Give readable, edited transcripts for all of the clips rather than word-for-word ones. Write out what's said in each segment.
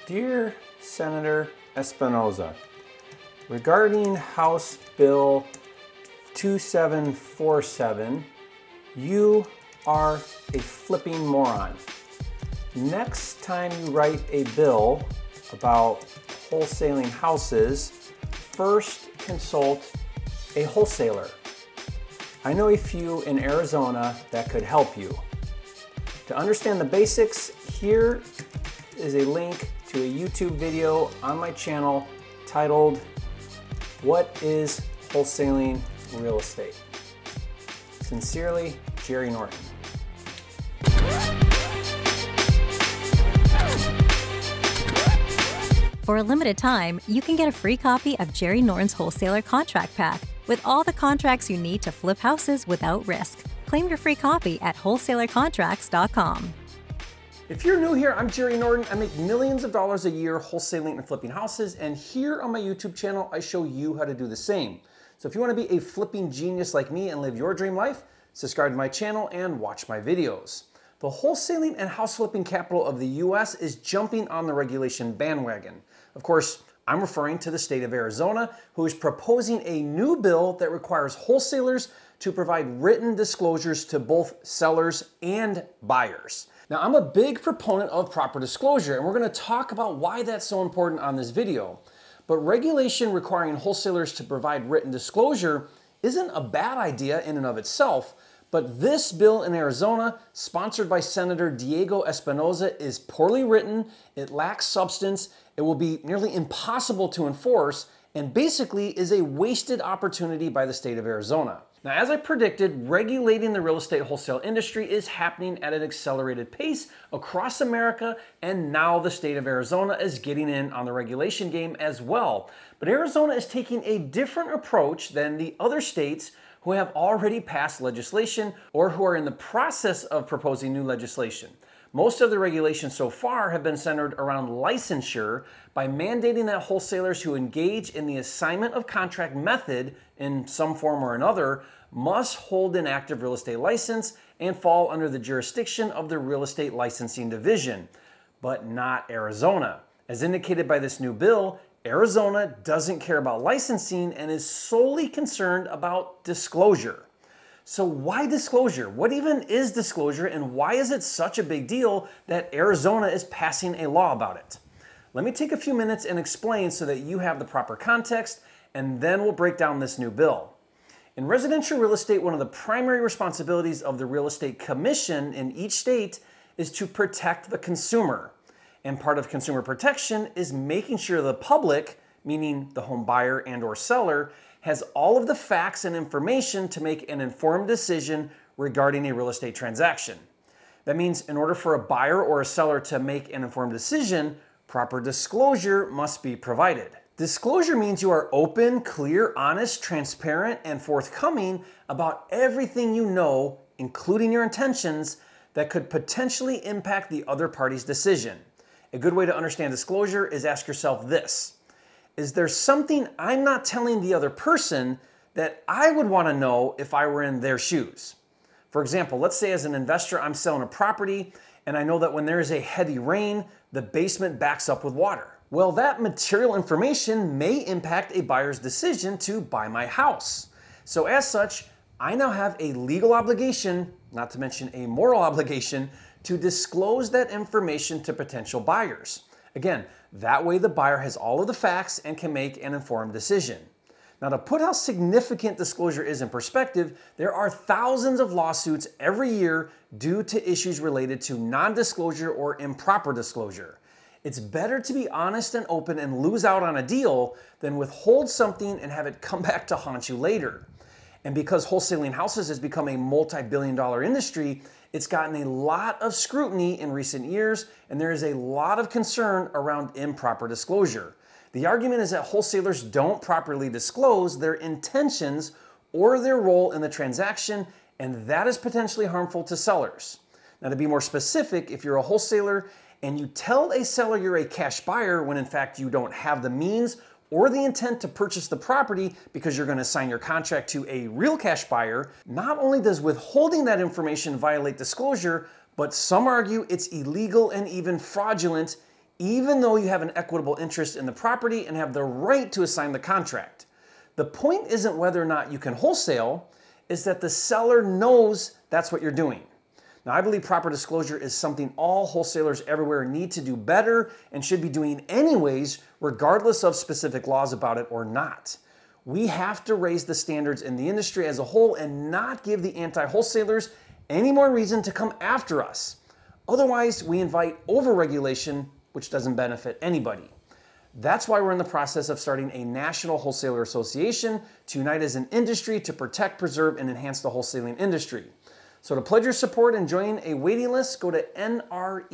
Dear Senator Espinoza, regarding House Bill 2747, you are a flipping moron. Next time you write a bill about wholesaling houses, first consult a wholesaler. I know a few in Arizona that could help you. To understand the basics, here is a link to a YouTube video on my channel titled, "What is Wholesaling Real Estate?" Sincerely, Jerry Norton. For a limited time, you can get a free copy of Jerry Norton's Wholesaler Contract Pack with all the contracts you need to flip houses without risk. Claim your free copy at wholesalercontracts.com. If you're new here, I'm Jerry Norton. I make millions of dollars a year wholesaling and flipping houses, and here on my YouTube channel, I show you how to do the same. So if you want to be a flipping genius like me and live your dream life, subscribe to my channel and watch my videos. The wholesaling and house flipping capital of the US is jumping on the regulation bandwagon. Of course, I'm referring to the state of Arizona, who is proposing a new bill that requires wholesalers to provide written disclosures to both sellers and buyers. Now, I'm a big proponent of proper disclosure, and we're going to talk about why that's so important on this video. But regulation requiring wholesalers to provide written disclosure isn't a bad idea in and of itself, but this bill in Arizona, sponsored by Senator Diego Espinoza, is poorly written, it lacks substance, it will be nearly impossible to enforce, and basically is a wasted opportunity by the state of Arizona. Now, as I predicted, regulating the real estate wholesale industry is happening at an accelerated pace across America, and now the state of Arizona is getting in on the regulation game as well. But Arizona is taking a different approach than the other states who have already passed legislation or who are in the process of proposing new legislation. Most of the regulations so far have been centered around licensure by mandating that wholesalers who engage in the assignment of contract method in some form or another must hold an active real estate license and fall under the jurisdiction of the Real Estate Licensing Division, but not Arizona. As indicated by this new bill, Arizona doesn't care about licensing and is solely concerned about disclosure. So why disclosure? What even is disclosure, and why is it such a big deal that Arizona is passing a law about it? Let me take a few minutes and explain so that you have the proper context, and then we'll break down this new bill. In residential real estate, one of the primary responsibilities of the Real Estate Commission in each state is to protect the consumer. And part of consumer protection is making sure the public, meaning the home buyer and or seller, has all of the facts and information to make an informed decision regarding a real estate transaction. That means in order for a buyer or a seller to make an informed decision, proper disclosure must be provided. Disclosure means you are open, clear, honest, transparent, and forthcoming about everything you know, including your intentions, that could potentially impact the other party's decision. A good way to understand disclosure is ask yourself this: is there something I'm not telling the other person that I would want to know if I were in their shoes? For example, let's say as an investor, I'm selling a property and I know that when there is a heavy rain, the basement backs up with water. Well, that material information may impact a buyer's decision to buy my house. So as such, I now have a legal obligation, not to mention a moral obligation, to disclose that information to potential buyers. Again, that way the buyer has all of the facts and can make an informed decision. Now, to put how significant disclosure is in perspective, there are thousands of lawsuits every year due to issues related to non-disclosure or improper disclosure. It's better to be honest and open and lose out on a deal than withhold something and have it come back to haunt you later. And because wholesaling houses has become a multi-billion-dollar industry, it's gotten a lot of scrutiny in recent years, and there is a lot of concern around improper disclosure. The argument is that wholesalers don't properly disclose their intentions or their role in the transaction, and that is potentially harmful to sellers. Now, to be more specific, if you're a wholesaler and you tell a seller you're a cash buyer when in fact you don't have the means or the intent to purchase the property because you're going to sign your contract to a real cash buyer, not only does withholding that information violate disclosure, but some argue it's illegal and even fraudulent, even though you have an equitable interest in the property and have the right to assign the contract. The point isn't whether or not you can wholesale, it's that the seller knows that's what you're doing. Now, I believe proper disclosure is something all wholesalers everywhere need to do better and should be doing anyways, regardless of specific laws about it or not. We have to raise the standards in the industry as a whole and not give the anti-wholesalers any more reason to come after us. Otherwise, we invite overregulation, which doesn't benefit anybody. That's why we're in the process of starting a national wholesaler association to unite as an industry to protect, preserve, and enhance the wholesaling industry. So to pledge your support and join a waiting list, go to nrewa.org.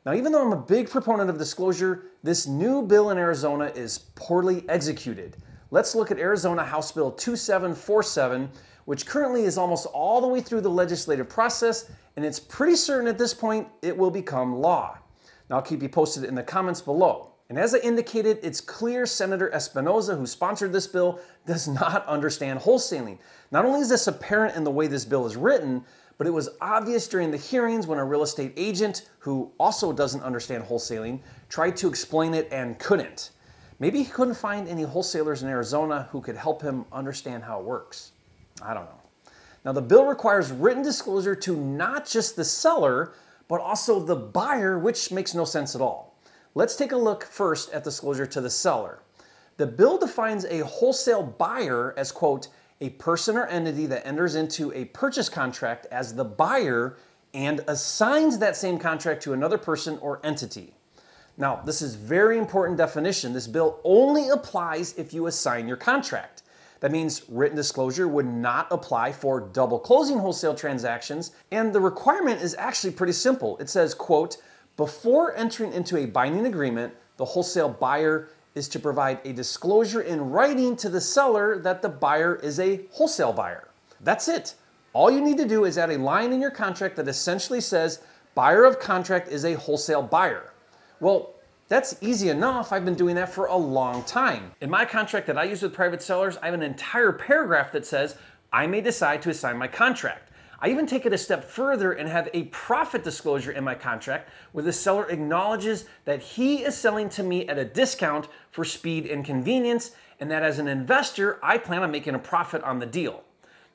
Now, even though I'm a big proponent of disclosure, this new bill in Arizona is poorly executed. Let's look at Arizona House Bill 2747, which currently is almost all the way through the legislative process, and it's pretty certain at this point it will become law. Now, I'll keep you posted in the comments below. And as I indicated, it's clear Senator Espinoza, who sponsored this bill, does not understand wholesaling. Not only is this apparent in the way this bill is written, but it was obvious during the hearings when a real estate agent, who also doesn't understand wholesaling, tried to explain it and couldn't. Maybe he couldn't find any wholesalers in Arizona who could help him understand how it works. I don't know. Now, the bill requires written disclosure to not just the seller, but also the buyer, which makes no sense at all. Let's take a look first at disclosure to the seller. The bill defines a wholesale buyer as, quote, a person or entity that enters into a purchase contract as the buyer and assigns that same contract to another person or entity. Now, this is very important definition. This bill only applies if you assign your contract. That means written disclosure would not apply for double closing wholesale transactions, and the requirement is actually pretty simple. It says, quote, before entering into a binding agreement, the wholesale buyer is to provide a disclosure in writing to the seller that the buyer is a wholesale buyer. That's it. All you need to do is add a line in your contract that essentially says, buyer of contract is a wholesale buyer. Well, that's easy enough. I've been doing that for a long time. In my contract that I use with private sellers, I have an entire paragraph that says, I may decide to assign my contract. I even take it a step further and have a profit disclosure in my contract where the seller acknowledges that he is selling to me at a discount for speed and convenience, and that as an investor, I plan on making a profit on the deal.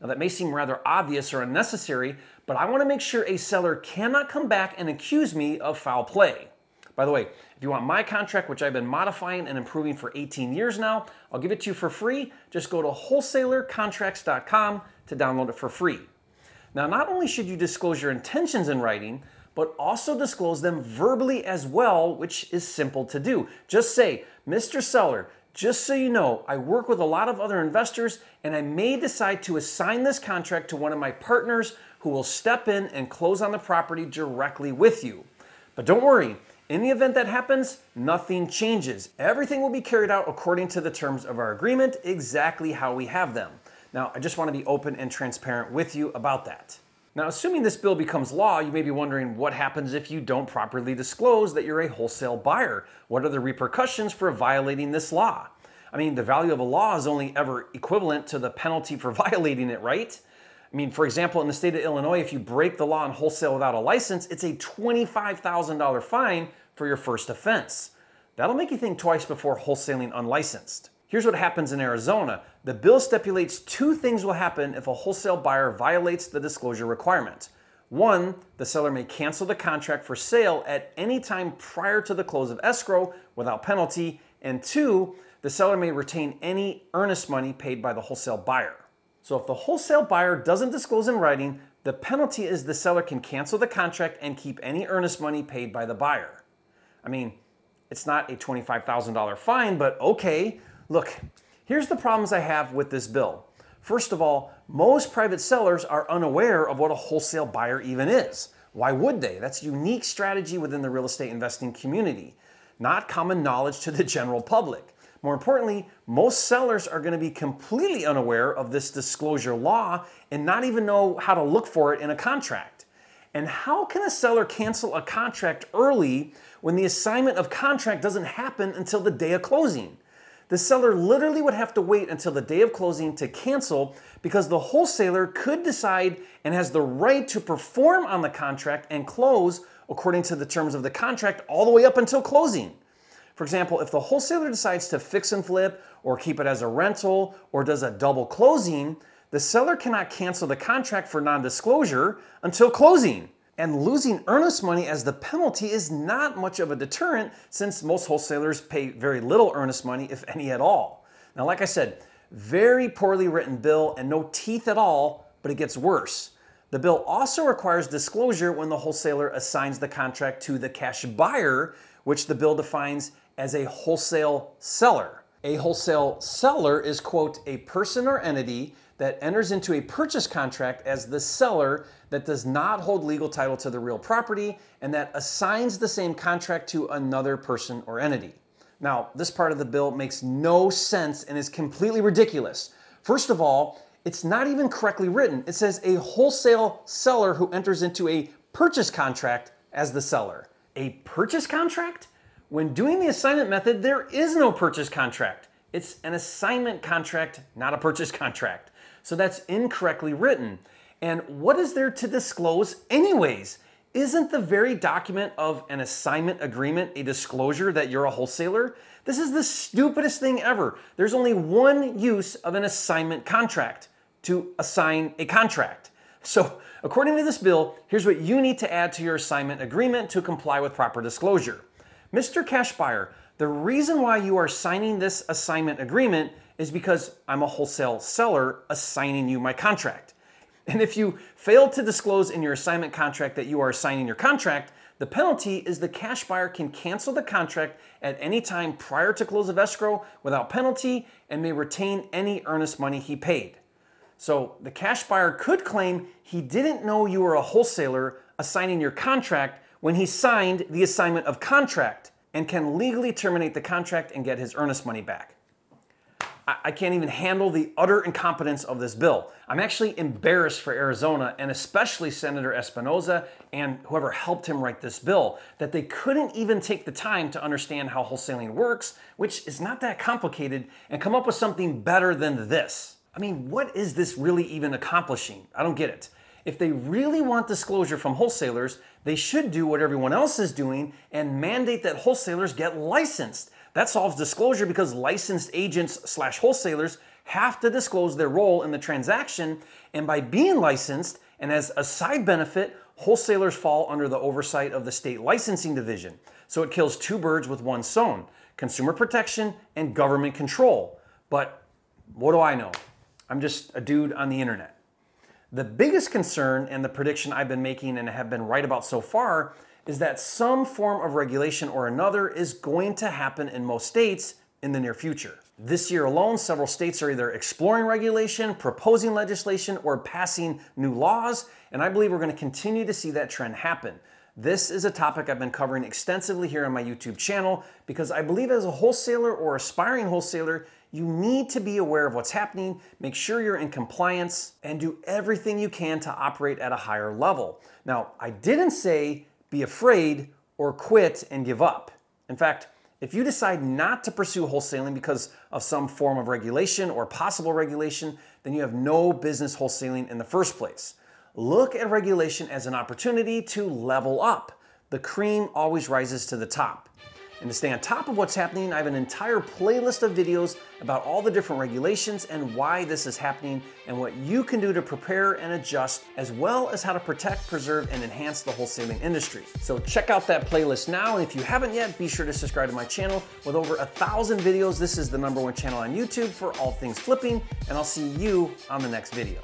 Now, that may seem rather obvious or unnecessary, but I want to make sure a seller cannot come back and accuse me of foul play. By the way, if you want my contract, which I've been modifying and improving for 18 years now, I'll give it to you for free. Just go to wholesalercontracts.com to download it for free. Now, not only should you disclose your intentions in writing, but also disclose them verbally as well, which is simple to do. Just say, Mr. Seller, just so you know, I work with a lot of other investors and I may decide to assign this contract to one of my partners who will step in and close on the property directly with you. But don't worry, in the event that happens, nothing changes. Everything will be carried out according to the terms of our agreement, exactly how we have them. Now, I just want to be open and transparent with you about that. Now, assuming this bill becomes law, you may be wondering what happens if you don't properly disclose that you're a wholesale buyer. What are the repercussions for violating this law? I mean, the value of a law is only ever equivalent to the penalty for violating it, right? I mean, for example, in the state of Illinois, if you break the law on wholesale without a license, it's a $25,000 fine for your first offense. That'll make you think twice before wholesaling unlicensed. Here's what happens in Arizona. The bill stipulates two things will happen if a wholesale buyer violates the disclosure requirement. One, the seller may cancel the contract for sale at any time prior to the close of escrow without penalty. And two, the seller may retain any earnest money paid by the wholesale buyer. So if the wholesale buyer doesn't disclose in writing, the penalty is the seller can cancel the contract and keep any earnest money paid by the buyer. I mean, it's not a $25,000 fine, but okay. Look, here's the problems I have with this bill. First of all, most private sellers are unaware of what a wholesale buyer even is. Why would they? That's a unique strategy within the real estate investing community, not common knowledge to the general public. More importantly, most sellers are going to be completely unaware of this disclosure law and not even know how to look for it in a contract. And how can a seller cancel a contract early when the assignment of contract doesn't happen until the day of closing? The seller literally would have to wait until the day of closing to cancel because the wholesaler could decide and has the right to perform on the contract and close according to the terms of the contract all the way up until closing. For example, if the wholesaler decides to fix and flip or keep it as a rental or does a double closing, the seller cannot cancel the contract for non-disclosure until closing. And losing earnest money as the penalty is not much of a deterrent since most wholesalers pay very little earnest money, if any at all. Now, like I said, very poorly written bill and no teeth at all, but it gets worse. The bill also requires disclosure when the wholesaler assigns the contract to the cash buyer, which the bill defines as a wholesale seller. A wholesale seller is, quote, a person or entity that enters into a purchase contract as the seller that does not hold legal title to the real property and that assigns the same contract to another person or entity. Now, this part of the bill makes no sense and is completely ridiculous. First of all, it's not even correctly written. It says a wholesale seller who enters into a purchase contract as the seller. A purchase contract? When doing the assignment method, there is no purchase contract. It's an assignment contract, not a purchase contract. So that's incorrectly written. And what is there to disclose anyways? Isn't the very document of an assignment agreement a disclosure that you're a wholesaler? This is the stupidest thing ever. There's only one use of an assignment contract, to assign a contract. So according to this bill, here's what you need to add to your assignment agreement to comply with proper disclosure. Mr. Cash Buyer, the reason why you are signing this assignment agreement is because I'm a wholesale seller assigning you my contract. And if you fail to disclose in your assignment contract that you are assigning your contract, the penalty is the cash buyer can cancel the contract at any time prior to close of escrow without penalty and may retain any earnest money he paid. So the cash buyer could claim he didn't know you were a wholesaler assigning your contract when he signed the assignment of contract and can legally terminate the contract and get his earnest money back. I can't even handle the utter incompetence of this bill. I'm actually embarrassed for Arizona and especially Senator Espinoza and whoever helped him write this bill that they couldn't even take the time to understand how wholesaling works, which is not that complicated, and come up with something better than this. I mean, what is this really even accomplishing? I don't get it. If they really want disclosure from wholesalers, they should do what everyone else is doing and mandate that wholesalers get licensed. That solves disclosure because licensed agents/wholesalers have to disclose their role in the transaction, and by being licensed and as a side benefit, wholesalers fall under the oversight of the state licensing division. So it kills two birds with one stone, consumer protection and government control. But what do I know? I'm just a dude on the internet. The biggest concern and the prediction I've been making and have been right about so far is that some form of regulation or another is going to happen in most states in the near future. This year alone, several states are either exploring regulation, proposing legislation, or passing new laws, and I believe we're going to continue to see that trend happen. This is a topic I've been covering extensively here on my YouTube channel because I believe as a wholesaler or aspiring wholesaler, you need to be aware of what's happening, make sure you're in compliance, and do everything you can to operate at a higher level. Now, I didn't say be afraid or quit and give up. In fact, if you decide not to pursue wholesaling because of some form of regulation or possible regulation, then you have no business wholesaling in the first place. Look at regulation as an opportunity to level up. The cream always rises to the top. And to stay on top of what's happening, I have an entire playlist of videos about all the different regulations and why this is happening and what you can do to prepare and adjust, as well as how to protect, preserve, and enhance the wholesaling industry. So check out that playlist now, and if you haven't yet, be sure to subscribe to my channel. With over 1,000 videos, this is the #1 channel on YouTube for all things flipping, and I'll see you on the next video.